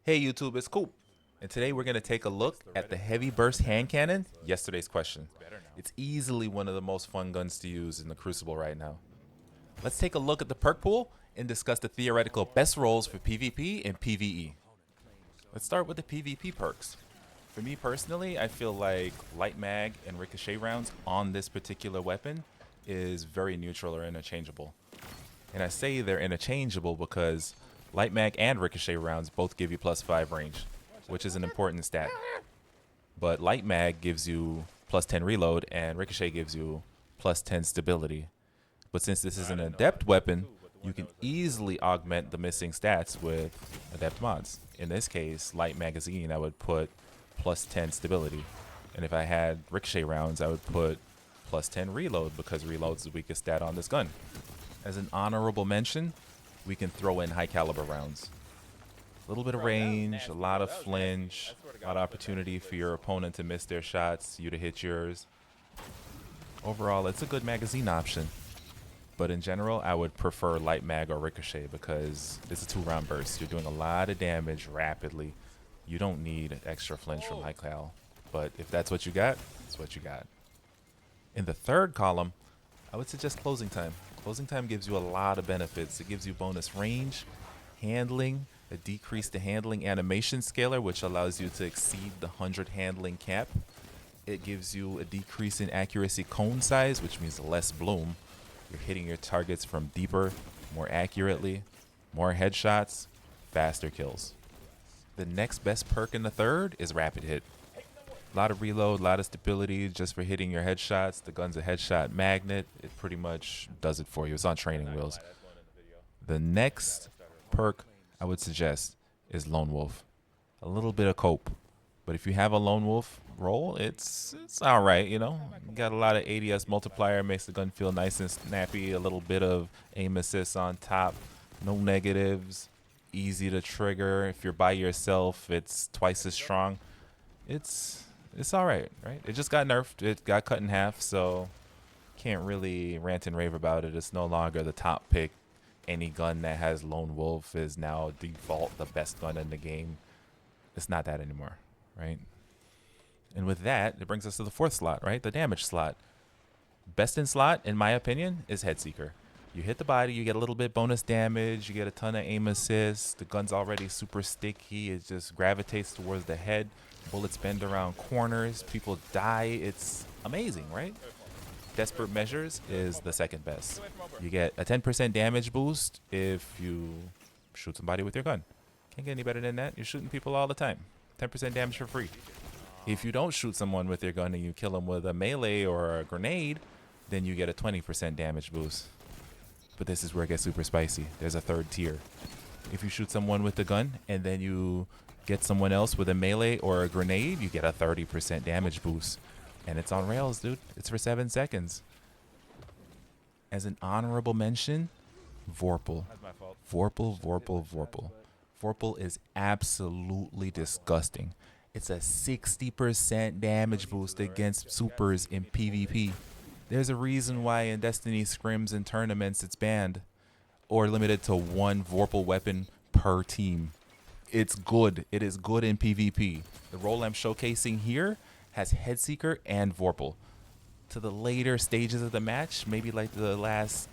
Hey YouTube, it's Koupe, and today we're going to take a look at the Heavy Burst Hand Cannon, yesterday's question. It's easily one of the most fun guns to use in the Crucible right now. Let's take a look at the perk pool and discuss the theoretical best roles for PvP and PvE. Let's start with the PvP perks. For me personally, I feel like light mag and ricochet rounds on this particular weapon is very neutral or interchangeable. And I say they're interchangeable because light mag and ricochet rounds both give you +5 range, which is an important stat. But light mag gives you +10 reload and ricochet gives you +10 stability. But since this is an adept weapon, you can easily augment the missing stats with adept mods. In this case, light magazine, I would put +10 stability. And if I had ricochet rounds, I would put +10 reload because reload's the weakest stat on this gun. As an honorable mention, we can throw in high caliber rounds. A little bit of range, a lot of flinch, a lot of opportunity for your opponent to miss their shots, you to hit yours. Overall, it's a good magazine option. But in general, I would prefer light mag or ricochet because it's a 2-round burst. You're doing a lot of damage rapidly. You don't need extra flinch from high cal. But if that's what you got, it's what you got. In the third column, I would suggest closing time. Closing time gives you a lot of benefits. It gives you bonus range, handling, a decrease to handling animation scaler, which allows you to exceed the 100 handling cap. It gives you a decrease in accuracy cone size, which means less bloom. You're hitting your targets from deeper, more accurately, more headshots, faster kills. The next best perk in the third is rapid hit. A lot of reload, a lot of stability just for hitting your headshots. The gun's a headshot magnet. It pretty much does it for you. It's on training wheels. The next perk I would suggest is Lone Wolf. A little bit of Koupe. But if you have a Lone Wolf roll, it's all right, you know. You got a lot of ADS multiplier, makes the gun feel nice and snappy. A little bit of aim assist on top. No negatives. Easy to trigger. If you're by yourself, it's twice as strong. It's all right? It just got nerfed. It got cut in half, so can't really rant and rave about it. It's no longer the top pick. Any gun that has Lone Wolf is now default the best gun in the game. It's not that anymore, right? And with that, it brings us to the fourth slot, right? The damage slot. Best in slot, in my opinion, is Headseeker. You hit the body, you get a little bit bonus damage, you get a ton of aim assist. The gun's already super sticky. It just gravitates towards the head. Bullets bend around corners. People die. It's amazing, right? Desperate Measures is the second best. You get a 10% damage boost if you shoot somebody with your gun. Can't get any better than that. You're shooting people all the time. 10% damage for free. If you don't shoot someone with your gun and you kill them with a melee or a grenade, then you get a 20% damage boost. But this is where it gets super spicy. There's a third tier. If you shoot someone with the gun and then you get someone else with a melee or a grenade, you get a 30% damage boost. And it's on rails, dude. It's for 7 seconds. As an honorable mention, Vorpal. Vorpal. Vorpal is absolutely disgusting. It's a 60% damage boost against supers in PvP. There's a reason why in Destiny scrims and tournaments it's banned or limited to one Vorpal weapon per team. It's good. It is good in PvP. The role I'm showcasing here has Headseeker and Vorpal. To the later stages of the match, maybe like the last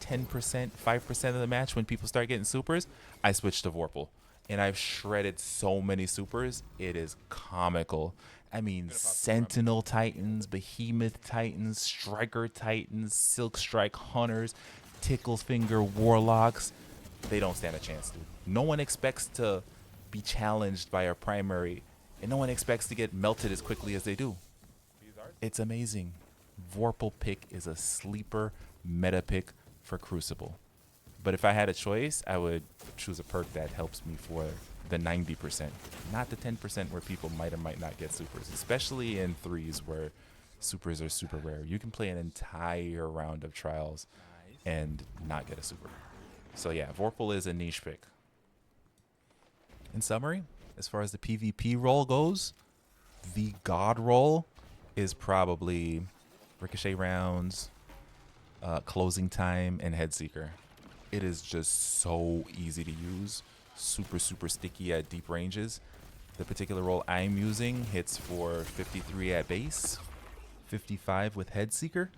10%, 5% of the match when people start getting supers, I switched to Vorpal. And I've shredded so many supers, it is comical. I mean, Sentinel Titans, Behemoth Titans, Striker Titans, Silk Strike Hunters, Tickle's Finger Warlocks. They don't stand a chance, dude. No one expects to be challenged by a primary, and no one expects to get melted as quickly as they do. It's amazing. Vorpal pick is a sleeper meta pick for Crucible. But if I had a choice, I would choose a perk that helps me for the 90%, not the 10% where people might or might not get supers, especially in threes where supers are super rare. You can play an entire round of trials and not get a super. So yeah, Vorpal is a niche pick. In summary, as far as the PvP role goes, the God Roll is probably ricochet rounds, closing time, and Headseeker. It is just so easy to use, super, super sticky at deep ranges. The particular roll I'm using hits for 53 at base, 55 with Head Seeker,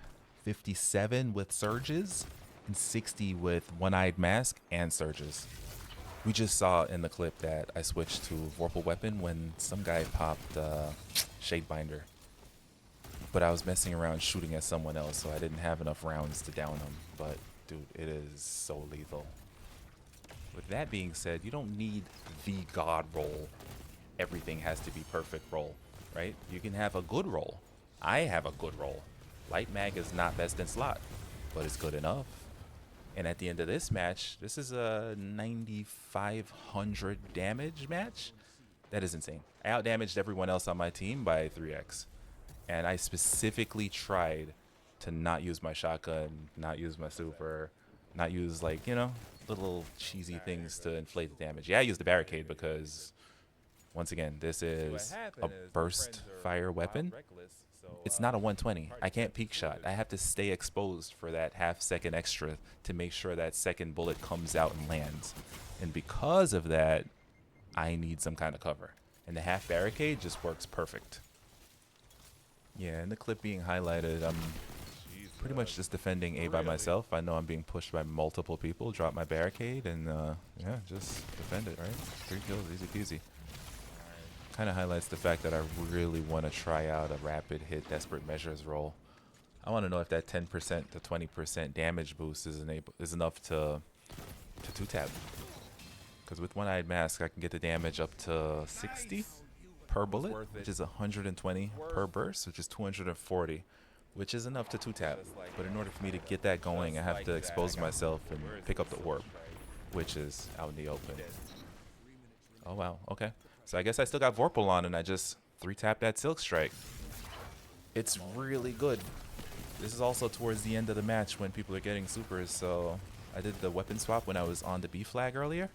57 with Surges, and 60 with One-Eyed Mask and Surges. We just saw in the clip that I switched to Vorpal Weapon when some guy popped Shadebinder. But I was messing around shooting at someone else, so I didn't have enough rounds to down him. But, dude, it is so lethal. With that being said, you don't need the God roll. Everything has to be perfect roll, right? You can have a good roll. I have a good roll. Light mag is not best in slot, but it's good enough. And at the end of this match, this is a 9,500 damage match. That is insane. I outdamaged everyone else on my team by 3x. And I specifically tried to not use my shotgun, not use my super, not use, like, you know, little cheesy things to inflate the damage. Yeah, I used the barricade because, once again, this is a burst fire weapon. It's not a 120. I can't peek shot. I have to stay exposed for that half-second extra to make sure that second bullet comes out and lands. And because of that, I need some kind of cover. And the half barricade just works perfect. Yeah, in the clip being highlighted, I'm pretty much just defending A by myself. I know I'm being pushed by multiple people. Drop my barricade and, yeah, just defend it, right? 3 kills, easy peasy. Kind of highlights the fact that I really want to try out a rapid hit desperate measures roll. I want to know if that 10% to 20% damage boost is enough to 2-tap. Because with One-Eyed Mask, I can get the damage up to 60 per bullet, which is 120 per burst, which is 240, which is enough to 2-tap. But in order for me to get that going, I have to expose myself and pick up the orb, which is out in the open. Oh wow, okay. So I guess I still got Vorpal on and I just 3-tapped that Silk Strike. It's really good. This is also towards the end of the match when people are getting supers, so I did the weapon swap when I was on the B flag earlier.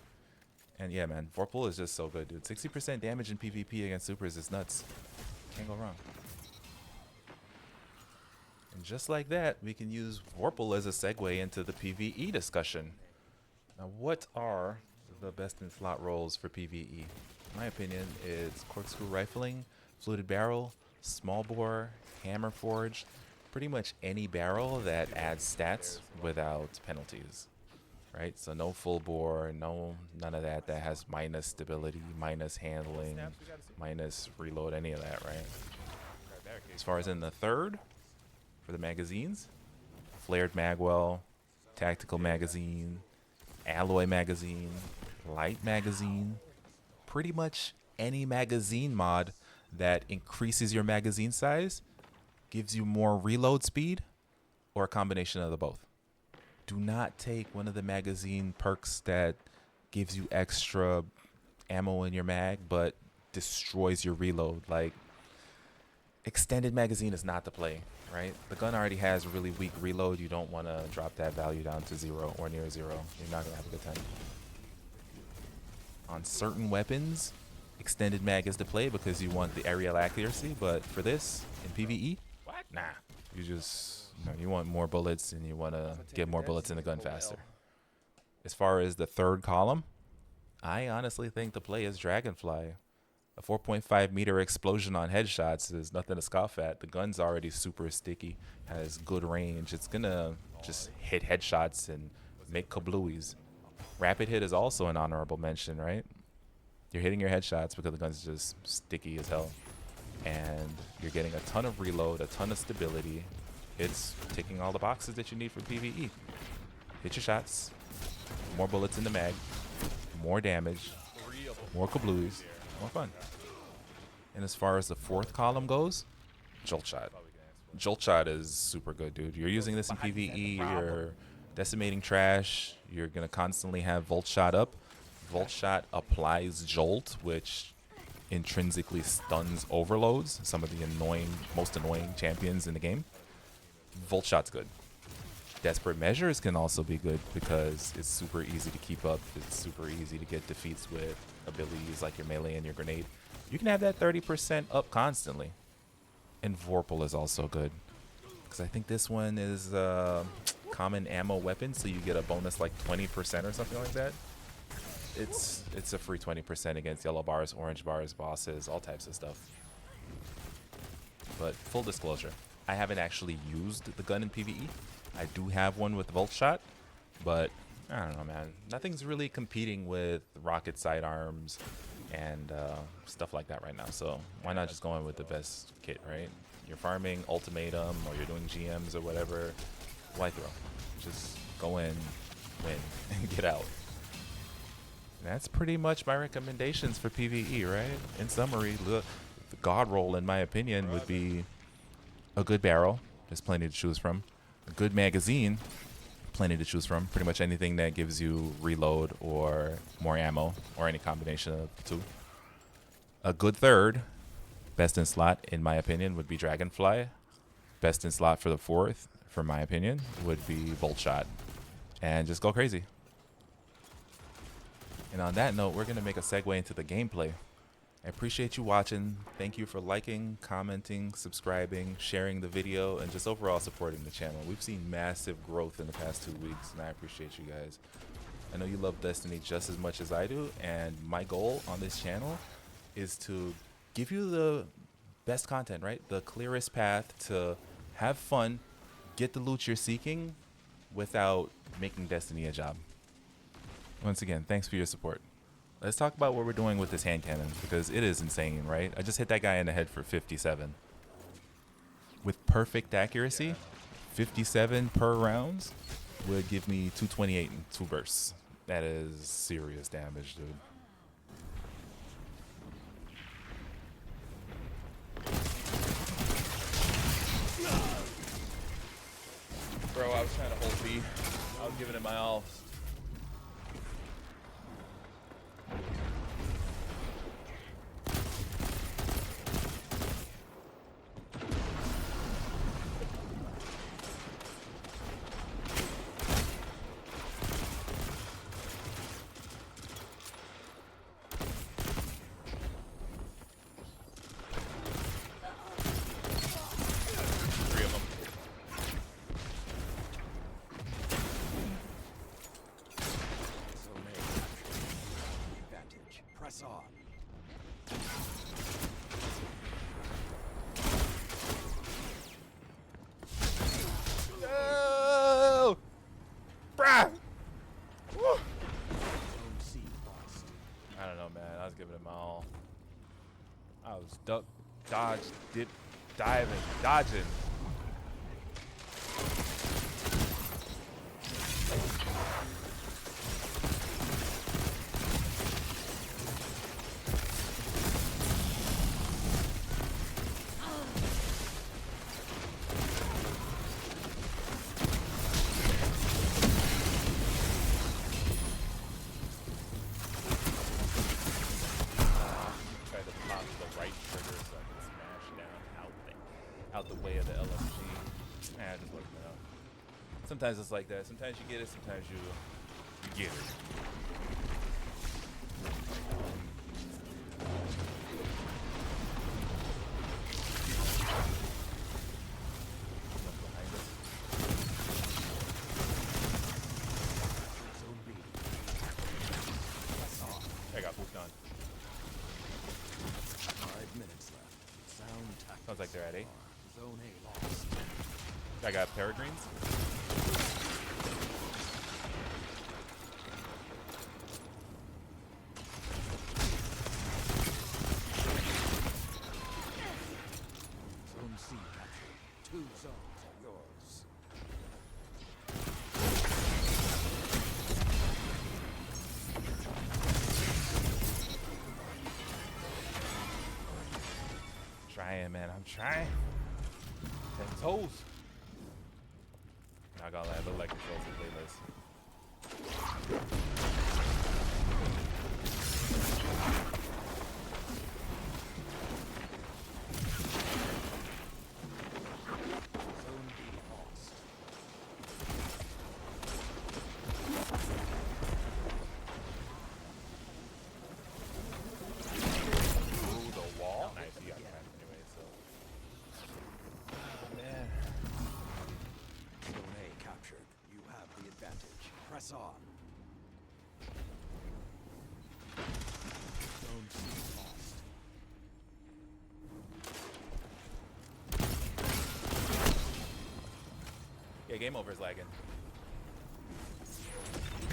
And yeah, man, Vorpal is just so good, dude. 60% damage in PvP against supers is nuts. Can't go wrong. And just like that, we can use Vorpal as a segue into the PvE discussion. Now, what are the best in slot rolls for PvE? In my opinion, it's corkscrew rifling, fluted barrel, small bore, hammer forge, pretty much any barrel that adds stats without penalties, right? So no full bore, none of that has minus stability, minus handling, minus reload, any of that, right? As far as in the third, for the magazines, flared magwell, tactical magazine, alloy magazine, light magazine, pretty much any magazine mod that increases your magazine size, gives you more reload speed, or a combination of the both. Do not take one of the magazine perks that gives you extra ammo in your mag but destroys your reload. Like, extended magazine is not the play, right? The gun already has really weak reload. You don't want to drop that value down to 0 or near 0. You're not going to have a good time. On certain weapons, extended mag is the play because you want the aerial accuracy, but for this, in PvE, nah. You just, you want more bullets and you want to get more bullets in the gun faster. As far as the third column, I honestly think the play is Dragonfly. A 4.5 meter explosion on headshots is nothing to scoff at. The gun's already super sticky, has good range. It's going to just hit headshots and make kablooies. Rapid hit is also an honorable mention, right? You're hitting your headshots because the gun's just sticky as hell. And you're getting a ton of reload, a ton of stability. It's ticking all the boxes that you need for PvE. Hit your shots, more bullets in the mag, more damage, more kablooies, more fun. And as far as the fourth column goes, Jolt Shot. Jolt Shot is super good, dude. You're using this in PvE, you're decimating trash, you're going to constantly have Voltshot up. Voltshot applies Jolt, which intrinsically stuns overloads, some of the most annoying champions in the game. Voltshot's good. Desperate Measures can also be good because it's super easy to keep up. It's super easy to get defeats with abilities like your melee and your grenade. You can have that 30% up constantly. And Vorpal is also good because I think this one is common ammo weapon, so you get a bonus like 20% or something like that. it's a free 20% against yellow bars, orange bars, bosses, all types of stuff. But full disclosure, I haven't actually used the gun in PvE. I do have one with Voltshot, but I don't know, man. Nothing's really competing with rocket sidearms and stuff like that right now. So why not just go in with the best kit, right? You're farming Ultimatum or you're doing GMs or whatever. Why throw? Just go in, win, and get out. That's pretty much my recommendations for PvE, right? In summary, the God Roll, in my opinion, would be a good barrel. There's plenty to choose from. A good magazine, plenty to choose from. Pretty much anything that gives you reload or more ammo or any combination of the two. A good third, best in slot, in my opinion, would be Dragonfly. Best in slot for the fourth, for my opinion, would be Voltshot. And just go crazy. And on that note, we're going to make a segue into the gameplay. I appreciate you watching. Thank you for liking, commenting, subscribing, sharing the video, and just overall supporting the channel. We've seen massive growth in the past 2 weeks, and I appreciate you guys. I know you love Destiny just as much as I do, and my goal on this channel is to give you the best content, right? The clearest path to have fun, get the loot you're seeking, without making Destiny a job. Once again, thanks for your support. Let's talk about what we're doing with this hand cannon, because it is insane, right? I just hit that guy in the head for 57. With perfect accuracy, 57 per rounds would give me 228 in 2 bursts. That is serious damage, dude. Bro, I was trying to hold B. I was giving it my all. Press on. No! Bruh! Woo! I don't know, man. I was giving it my all. I was duck, dodge, dip, diving, dodging. Out the way of the LMG. I just wasn't enough. Sometimes it's like that. Sometimes you get it, sometimes you get it. I got pooped on. 5 minutes left. Sound tactics. Sounds like they're at 8. Zone A lost. I got peregrines. Zone C captured. 2 zones are yours. Trying, man. I'm trying. 10 toes. Not gonna lie, I look like a trophy playlist. Zone B lost. Through the wall. Nice, you got that anyway, so. Oh, man. Zone A captured. You have the advantage. Press on. game over is lagging.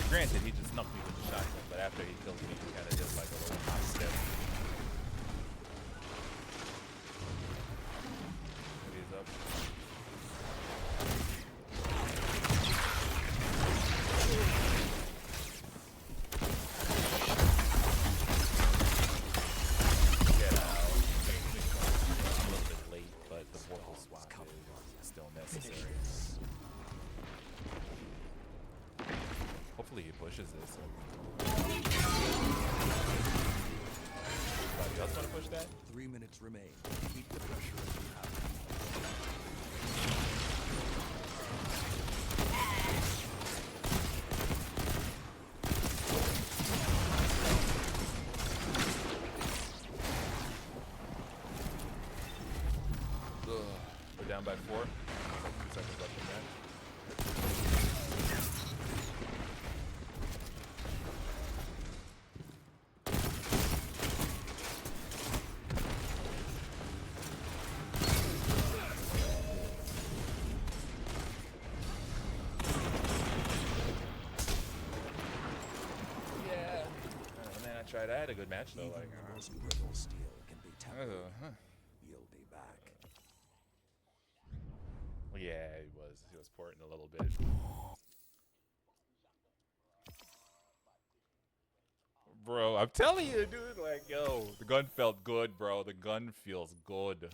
Granted, he just knocked me with the shotgun, but after he killed me, he kind of did like a little hop step. Maybe he's up. Get out. I'm a little bit late, but the vorpal swap is still necessary. Hopefully he pushes this. Anybody else want to push that? 3 minutes remain. Keep the pressure as you have it. We're down by 4. Like 2 seconds left in that. I had a good match though. Even the most brittle steel can be tempered. You'll be back. Yeah, he was porting a little bit. Bro, I'm telling you, dude, like, yo, the gun felt good, bro. The gun feels good.